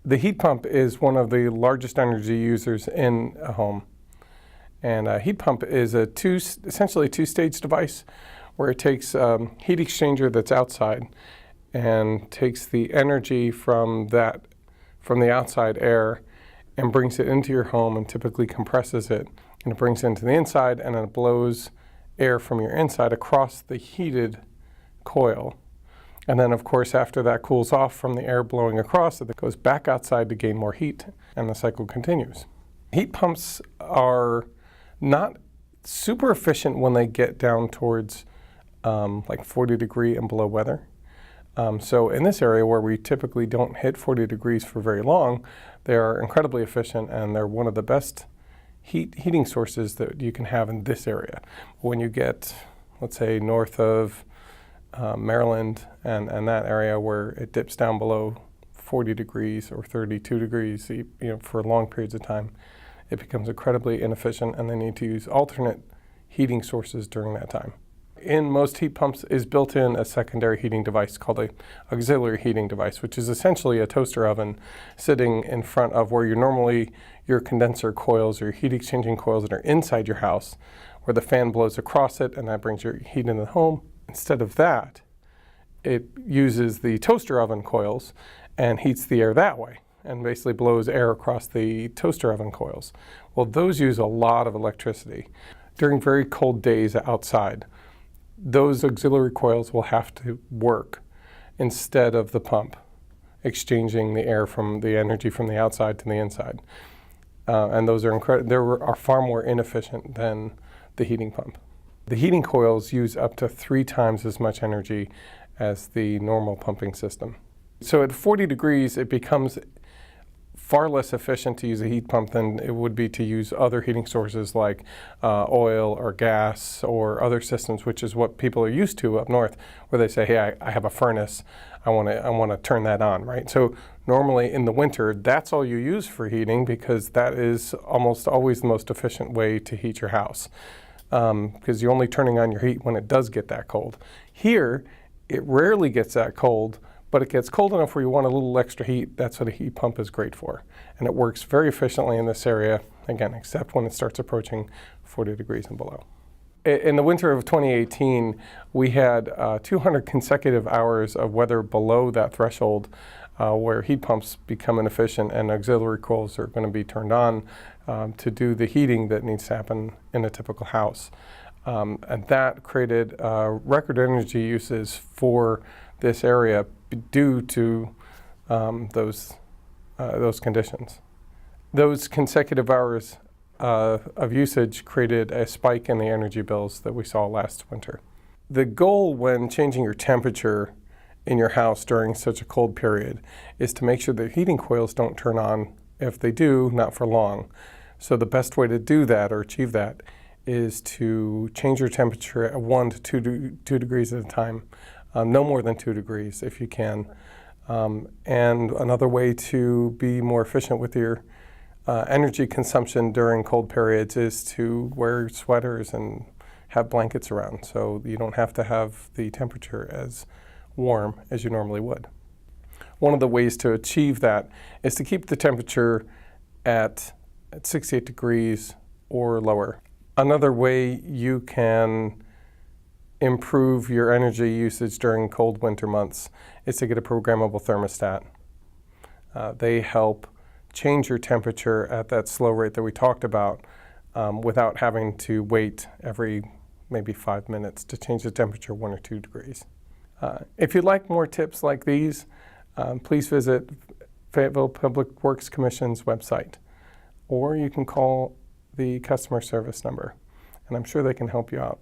The heat pump is one of the largest energy users in a home. And a heat pump is essentially a two-stage device where it takes a heat exchanger that's outside and takes the energy from the outside air and brings it into your home and typically compresses it. And it brings it into the inside, and then it blows air from your inside across the heated coil. And then, of course, after that cools off from the air blowing across it, it goes back outside to gain more heat, and the cycle continues. Heat pumps are not super efficient when they get down towards like 40 degree and below weather. So in this area where we typically don't hit 40 degrees for very long, they are incredibly efficient, and they're one of the best heating sources that you can have in this area. When you get, let's say, north of Maryland and that area where it dips down below 40 degrees or 32 degrees, for long periods of time, it becomes incredibly inefficient, and they need to use alternate heating sources during that time. In most heat pumps is built in a secondary heating device called an auxiliary heating device, which is essentially a toaster oven sitting in front of where your condenser coils or heat exchanging coils that are inside your house, where the fan blows across it and that brings your heat into the home. Instead of that, it uses the toaster oven coils and heats the air that way, and basically blows air across the toaster oven coils. Well, those use a lot of electricity. During very cold days outside, those auxiliary coils will have to work instead of the pump, exchanging the air from the energy from the outside to the inside. And those are far more inefficient than the heating pump. The heating coils use up to 3 times as much energy as the normal pumping system. So at 40 degrees, it becomes far less efficient to use a heat pump than it would be to use other heating sources like oil or gas or other systems, which is what people are used to up north, where they say, hey, I have a furnace, I want to turn that on, right? So normally in the winter, that's all you use for heating, because that is almost always the most efficient way to heat your house, because you're only turning on your heat when it does get that cold. Here, it rarely gets that cold, but it gets cold enough where you want a little extra heat. That's what a heat pump is great for. And it works very efficiently in this area, again, except when it starts approaching 40 degrees and below. In the winter of 2018, we had 200 consecutive hours of weather below that threshold where heat pumps become inefficient and auxiliary coils are going to be turned on to do the heating that needs to happen in a typical house. And that created record energy uses for this area due to those conditions. Those consecutive hours of usage created a spike in the energy bills that we saw last winter. The goal when changing your temperature in your house during such a cold period is to make sure the heating coils don't turn on. If they do, not for long. So the best way to do that or achieve that is to change your temperature at 1 to 2 degrees at a time. No more than 2 degrees if you can. And another way to be more efficient with your energy consumption during cold periods is to wear sweaters and have blankets around, so you don't have to have the temperature as warm as you normally would. One of the ways to achieve that is to keep the temperature at 68 degrees or lower. Another way you can improve your energy usage during cold winter months is to get a programmable thermostat. They help change your temperature at that slow rate that we talked about without having to wait every maybe 5 minutes to change the temperature 1 or 2 degrees. If you'd like more tips like these, please visit Fayetteville Public Works Commission's website, or you can call the customer service number, and I'm sure they can help you out.